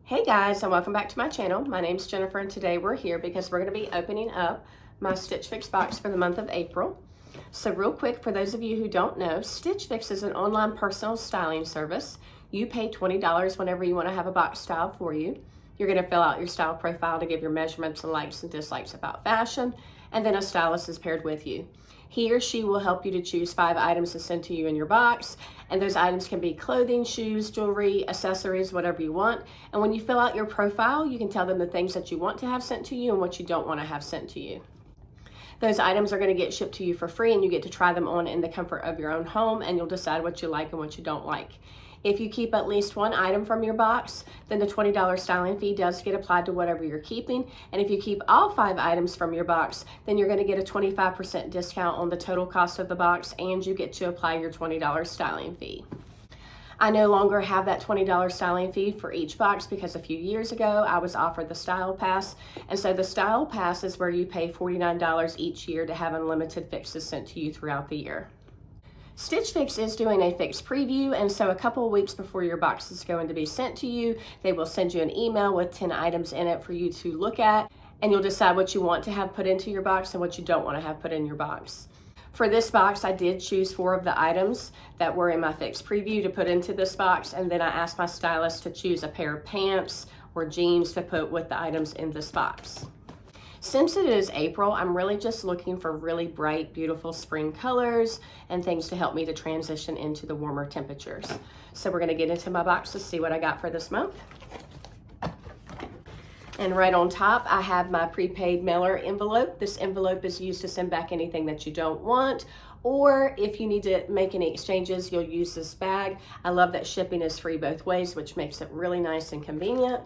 Hey guys, and welcome back to my channel. My name's Jennifer, and today we're here because we're going to be opening up my Stitch Fix box for the month of April. So real quick, for those of you who don't know, Stitch Fix is an online personal styling service. You pay $20 whenever you want to have a box styled for you. You're going to fill out your style profile to give your measurements and likes and dislikes about fashion, and then a stylist is paired with you. He or she will help you to choose 5 items to send to you in your box, and those items can be clothing, shoes, jewelry, accessories, whatever you want. And when you fill out your profile, you can tell them the things that you want to have sent to you and what you don't want to have sent to you. Those items are going to get shipped to you for free, and you get to try them on in the comfort of your own home, and you'll decide what you like and what you don't like. If you keep at least 1 item from your box, then the $20 styling fee does get applied to whatever you're keeping. And if you keep all 5 items from your box, then you're going to get a 25% discount on the total cost of the box, and you get to apply your $20 styling fee. I no longer have that $20 styling fee for each box because a few years ago I was offered the Style Pass. And so the Style Pass is where you pay $49 each year to have unlimited fixes sent to you throughout the year. Stitch Fix is doing a fix preview, and so a couple of weeks before your box is going to be sent to you, they will send you an email with 10 items in it for you to look at, and you'll decide what you want to have put into your box and what you don't want to have put in your box. For this box, I did choose 4 of the items that were in my fix preview to put into this box, and then I asked my stylist to choose a pair of pants or jeans to put with the items in this box. Since it is April, I'm really just looking for really bright, beautiful spring colors and things to help me to transition into the warmer temperatures. So we're gonna get into my box to see what I got for this month. And right on top, I have my prepaid mailer envelope. This envelope is used to send back anything that you don't want, or if you need to make any exchanges, you'll use this bag. I love that shipping is free both ways, which makes it really nice and convenient.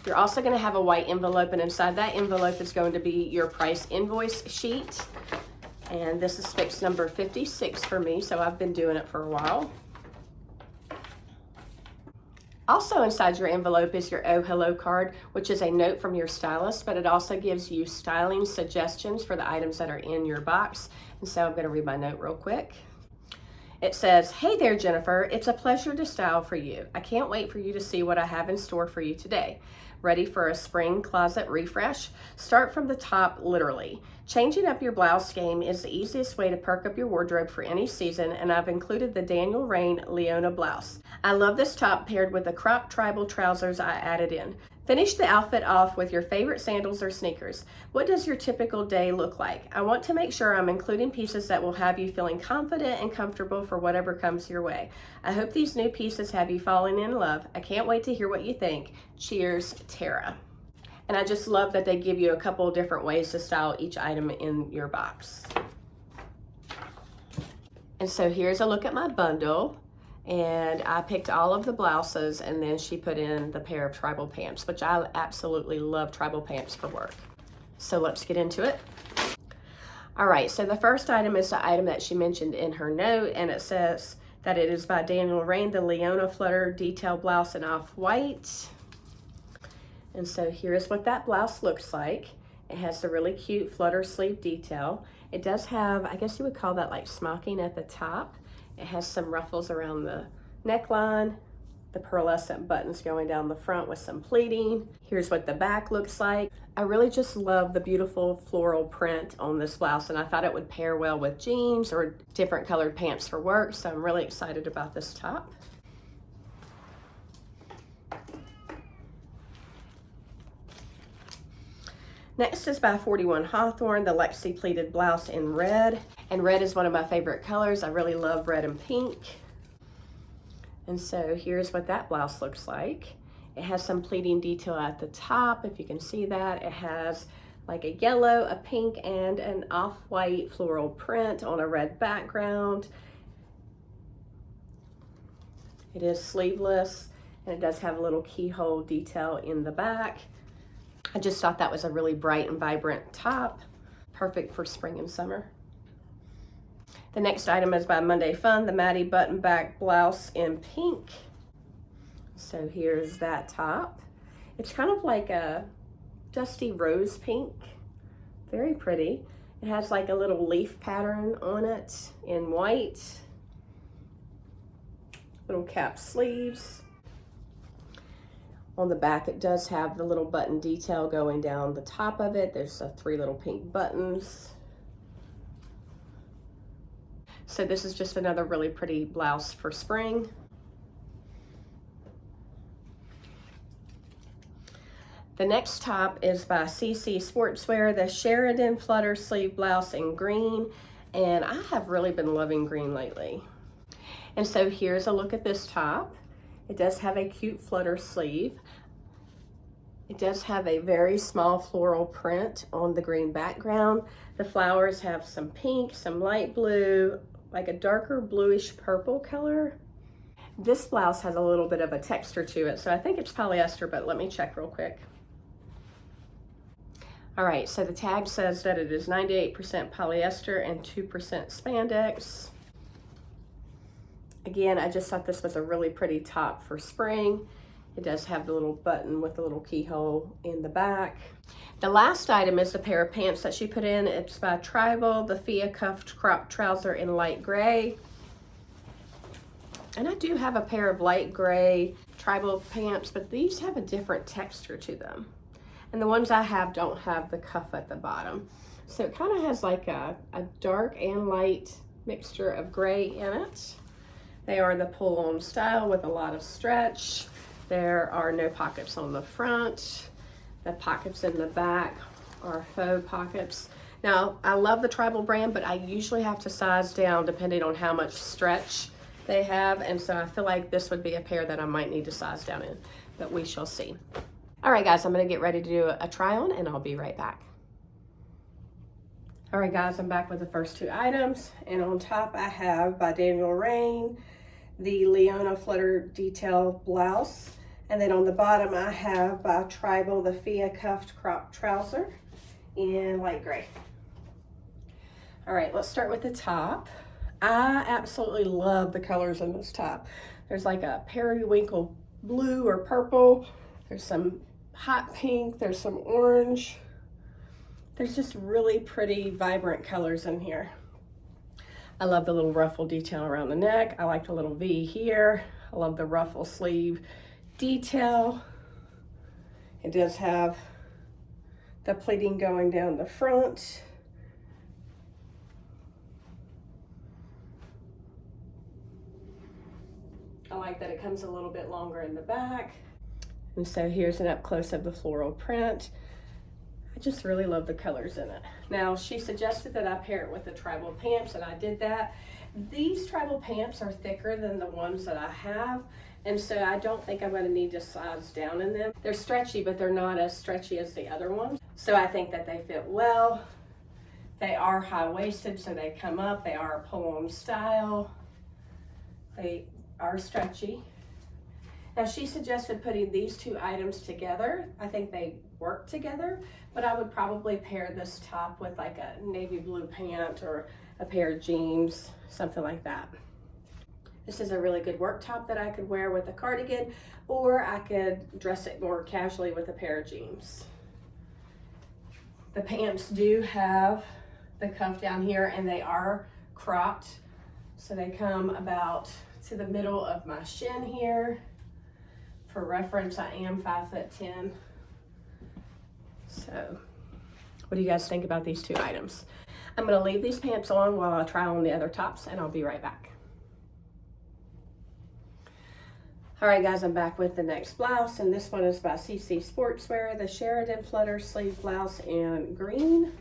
You're also going to have a white envelope, and inside that envelope is going to be your price invoice sheet. And this is fix number 56 for me, so I've been doing it for a while. Also inside your envelope is your Oh Hello card, which is a note from your stylist, but it also gives you styling suggestions for the items that are in your box. And so I'm going to read my note real quick. It says, "Hey there, Jennifer. It's a pleasure to style for you. I can't wait for you to see what I have in store for you today. Ready for a spring closet refresh? Start from the top, literally. Changing up your blouse game is the easiest way to perk up your wardrobe for any season, and I've included the Rainn Liona blouse. I love this top paired with the cropped tribal trousers I added in. Finish the outfit off with your favorite sandals or sneakers. What does your typical day look like? I want to make sure I'm including pieces that will have you feeling confident and comfortable for whatever comes your way. I hope these new pieces have you falling in love. I can't wait to hear what you think. Cheers, Tara." And I just love that they give you a couple different ways to style each item in your box. And so here's a look at my bundle. And I picked all of the blouses, and then she put in the pair of tribal pants, which I absolutely love tribal pants for work. So let's get into it. All right, so the first item is the item that she mentioned in her note, and it says that it is by Rainn, the Liona Flutter detail blouse in off-white. And so here's what that blouse looks like. It has the really cute flutter sleeve detail. It does have, I guess you would call that like smocking at the top. It has some ruffles around the neckline, the pearlescent buttons going down the front with some pleating. Here's what the back looks like. I really just love the beautiful floral print on this blouse, and I thought it would pair well with jeans or different colored pants for work, so I'm really excited about this top. Next is by 41 Hawthorn, the Lexie pleated blouse in red. And red is one of my favorite colors. I really love red and pink. And so here's what that blouse looks like. It has some pleating detail at the top, if you can see that. It has like a yellow, a pink, and an off-white floral print on a red background. It is sleeveless, and it does have a little keyhole detail in the back. I just thought that was a really bright and vibrant top, perfect for spring and summer. The next item is by Monday Fun, the Madeigh button back blouse in pink. So here's that top. It's kind of like a dusty rose pink, very pretty. It has like a little leaf pattern on it in white, little cap sleeves. On the back, it does have the little button detail going down the top of it. There's 3 little pink buttons. So this is just another really pretty blouse for spring. The next top is by CECE Sportswear, the Sharaden Flutter sleeve blouse in green. And I have really been loving green lately. And so here's a look at this top. It does have a cute flutter sleeve. It does have a very small floral print on the green background. The flowers have some pink, some light blue, like a darker bluish purple color. This blouse has a little bit of a texture to it, so I think it's polyester, but let me check real quick. All right, so the tag says that it is 98% polyester and 2% spandex. Again, I just thought this was a really pretty top for spring. It does have the little button with the little keyhole in the back. The last item is a pair of pants that she put in. It's by Tribal, the Fia cuffed crop trouser in light gray. And I do have a pair of light gray Tribal pants, but these have a different texture to them. And the ones I have don't have the cuff at the bottom. So it kind of has like a dark and light mixture of gray in it. They are the pull-on style with a lot of stretch. There are no pockets on the front. The pockets in the back are faux pockets. Now, I love the Tribal brand, but I usually have to size down depending on how much stretch they have. And so I feel like this would be a pair that I might need to size down in, but we shall see. All right, guys, I'm gonna get ready to do a try on and I'll be right back. All right, guys, I'm back with the first 2 items. And on top I have by Rainn, the Liona Flutter detail blouse. And then on the bottom I have by Tribal, the Fia cuffed crop trouser in light gray. All right, let's start with the top. I absolutely love the colors in this top. There's like a periwinkle blue or purple. There's some hot pink, there's some orange. There's just really pretty, vibrant colors in here. I love the little ruffle detail around the neck. I like the little V here. I love the ruffle sleeve detail. It does have the pleating going down the front. I like that it comes a little bit longer in the back. And so here's an up close of the floral print. I just really love the colors in it. Now, she suggested that I pair it with the Tribal pants, and I did that. These Tribal pants are thicker than the ones that I have, and so I don't think I'm gonna need to size down in them. They're stretchy, but they're not as stretchy as the other ones. So I think that they fit well. They are high-waisted, so they come up. They are a pull-on style. They are stretchy. Now, she suggested putting these 2 items together. I think they work together, but I would probably pair this top with like a navy blue pant or a pair of jeans, something like that. This is a really good work top that I could wear with a cardigan, or I could dress it more casually with a pair of jeans. The pants do have the cuff down here, and they are cropped. So they come about to the middle of my shin here. For reference, I am 5'10". So what do you guys think about these 2 items? I'm gonna leave these pants on while I try on the other tops, and I'll be right back. All right, guys, I'm back with the next blouse, and this one is by CECE Sportswear, the Sharaden Flutter sleeve blouse in green.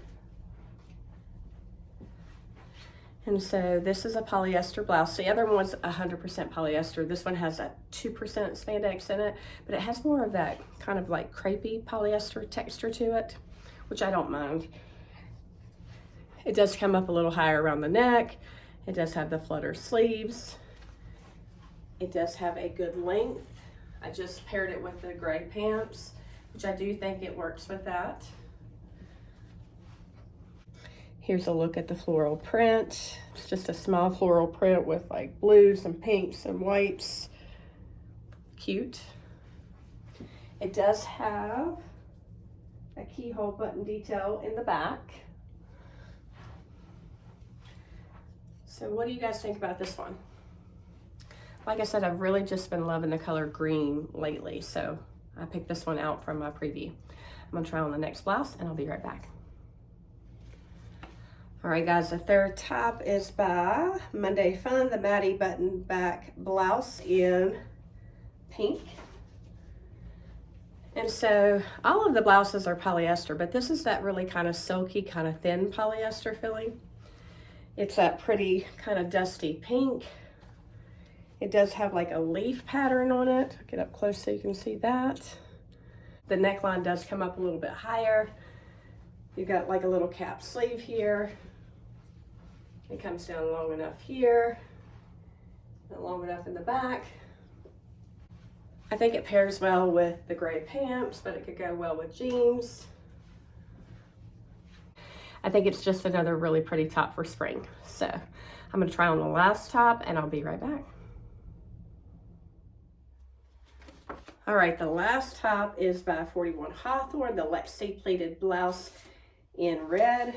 And so this is a polyester blouse. The other one was 100% polyester. This one has a 2% spandex in it, but it has more of that kind of like crepey polyester texture to it, which I don't mind. It does come up a little higher around the neck. It does have the flutter sleeves. It does have a good length. I just paired it with the gray pants, which I do think it works with that. Here's a look at the floral print. It's just a small floral print with like blues and pinks and whites. Cute. It does have a keyhole button detail in the back. So what do you guys think about this one? Like I said, I've really just been loving the color green lately, so I picked this one out from my preview. I'm gonna try on the next blouse and I'll be right back. All right guys, the third top is by Madeigh Fun, the Madeigh button back blouse in pink. And so all of the blouses are polyester, but this is that really kind of silky, kind of thin polyester feeling. It's that pretty kind of dusty pink. It does have like a leaf pattern on it. I'll get up close so you can see that. The neckline does come up a little bit higher. You've got like a little cap sleeve here. It comes down long enough here, and long enough in the back. I think it pairs well with the gray pants, but it could go well with jeans. I think it's just another really pretty top for spring. So I'm gonna try on the last top and I'll be right back. All right, the last top is by 41 Hawthorn, the Lexie pleated blouse in red.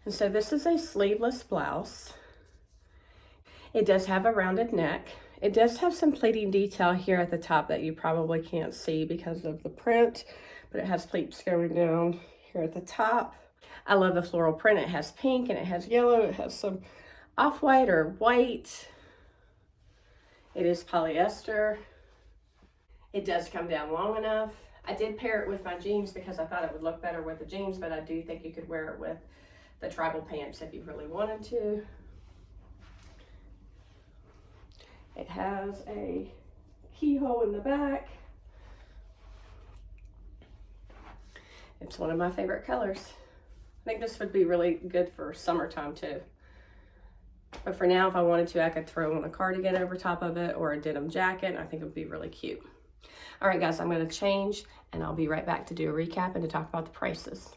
And so this is a sleeveless blouse. It does have a rounded neck. It does have some pleating detail here at the top that you probably can't see because of the print, but it has pleats going down here at the top. I love the floral print. It has pink and it has yellow. It has some off-white or white. It is polyester. It does come down long enough. I did pair it with my jeans because I thought it would look better with the jeans, but I do think you could wear it with the tribal pants if you really wanted to. It has a keyhole in the back. It's one of my favorite colors. I think this would be really good for summertime too. But for now, if I wanted to, I could throw on a cardigan over top of it or a denim jacket. I think it would be really cute. All right, guys, I'm gonna change and I'll be right back to do a recap and to talk about the prices.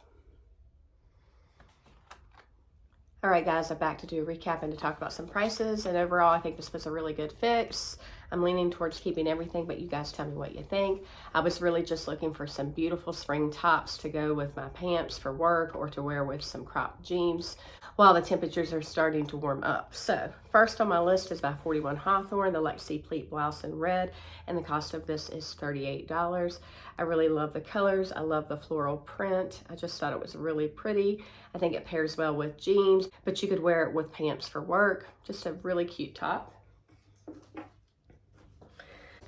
All right, guys, I'm back to do a recap and to talk about some prices. And overall, I think this was a really good fix. I'm leaning towards keeping everything, but you guys tell me what you think. I was really just looking for some beautiful spring tops to go with my pants for work or to wear with some cropped jeans while the temperatures are starting to warm up. So first on my list is by 41 Hawthorn, the Lexie pleat blouse in red, and the cost of this is $38. I really love the colors. I love the floral print. I just thought it was really pretty. I think it pairs well with jeans, but you could wear it with pants for work. Just a really cute top.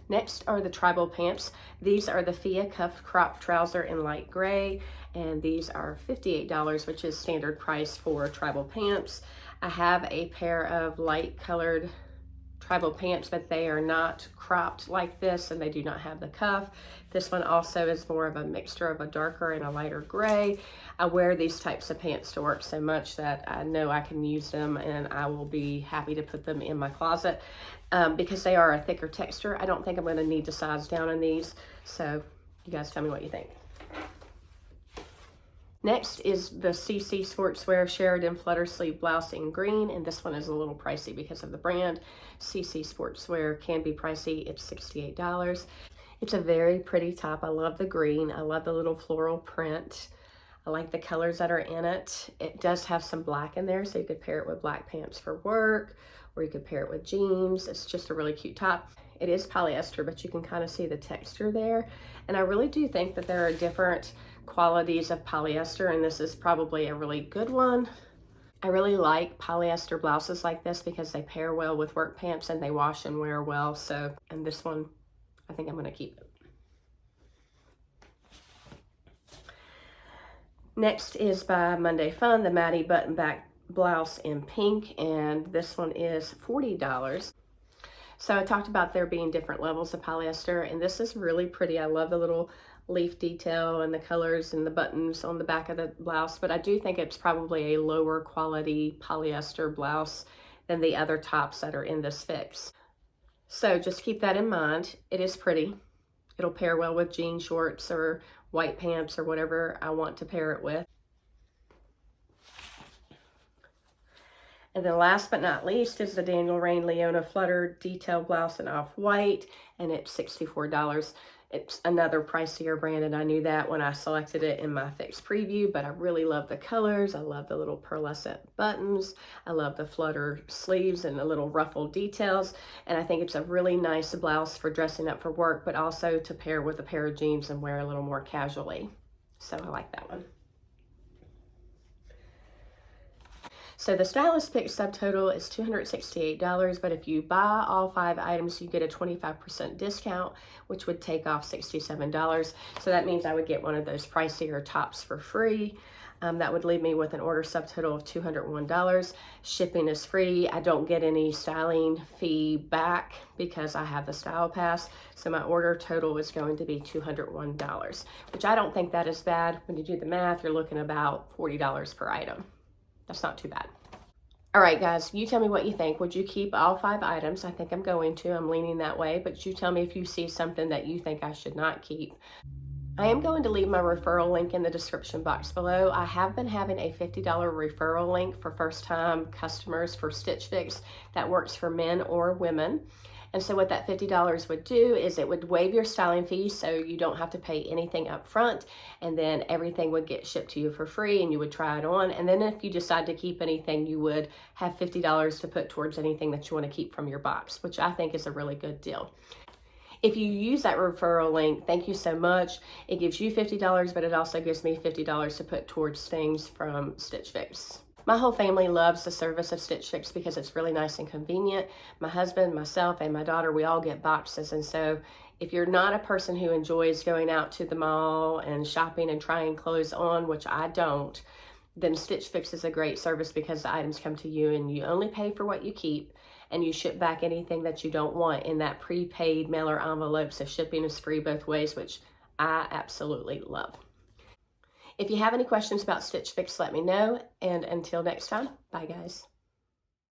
Next are the tribal pants. These are the Fia cuff crop trouser in light gray, and these are $58, which is standard price for tribal pants. I have a pair of light colored tribal pants, but they are not cropped like this and they do not have the cuff. This one also is more of a mixture of a darker and a lighter gray. I wear these types of pants to work so much that I know I can use them and I will be happy to put them in my closet. Because they are a thicker texture, I don't think I'm going to need to size down in these. So you guys tell me what you think. Next is the CECE Sportswear Sharaden Flutter Sleeve Blouse in green, and this one is a little pricey because of the brand. CECE Sportswear can be pricey. It's $68. It's a very pretty top. I love the green. I love the little floral print. I like the colors that are in it. It does have some black in there, so you could pair it with black pants for work, or you could pair it with jeans. It's just a really cute top. It is polyester, but you can kind of see the texture there. And I really do think that there are different qualities of polyester, and this is probably a really good one. I really like polyester blouses like this because they pair well with work pants and they wash and wear well. So, and this one, I think I'm gonna keep it. Next is by Madeigh Fun, the Madeigh button back blouse in pink, and this one is $40. So I talked about there being different levels of polyester, and this is really pretty. I love the little leaf detail and the colors and the buttons on the back of the blouse, but I do think it's probably a lower quality polyester blouse than the other tops that are in this fix. So just keep that in mind. It is pretty. It'll pair well with jean shorts or white pants or whatever I want to pair it with. And then last but not least is the Rainn Liona Flutter detail blouse in off-white, and it's $64. It's another pricier brand, and I knew that when I selected it in my Fix preview, but I really love the colors. I love the little pearlescent buttons. I love the Flutter sleeves and the little ruffled details. And I think it's a really nice blouse for dressing up for work, but also to pair with a pair of jeans and wear a little more casually. So I like that one. So the Stylist Pick subtotal is $268, but if you buy all 5 items, you get a 25% discount, which would take off $67. So that means I would get one of those pricier tops for free. That would leave me with an order subtotal of $201. Shipping is free. I don't get any styling fee back because I have the Style Pass. So my order total is going to be $201, which I don't think that is bad. When you do the math, you're looking about $40 per item. That's not too bad. All right, guys, you tell me what you think. Would you keep all 5 items? I think I'm going to. I'm leaning that way, but you tell me if you see something that you think I should not keep. I am going to leave my referral link in the description box below. I have been having a $50 referral link for first-time customers for Stitch Fix that works for men or women. And so what that $50 would do is it would waive your styling fee, so you don't have to pay anything up front, and then everything would get shipped to you for free and you would try it on. And then if you decide to keep anything, you would have $50 to put towards anything that you want to keep from your box, which I think is a really good deal. If you use that referral link, thank you so much. It gives you $50, but it also gives me $50 to put towards things from Stitch Fix. My whole family loves the service of Stitch Fix because it's really nice and convenient. My husband, myself, and my daughter, we all get boxes. And so if you're not a person who enjoys going out to the mall and shopping and trying clothes on, which I don't, then Stitch Fix is a great service because the items come to you and you only pay for what you keep, and you ship back anything that you don't want in that prepaid mailer envelope. So shipping is free both ways, which I absolutely love. If you have any questions about Stitch Fix, let me know. And until next time, bye guys.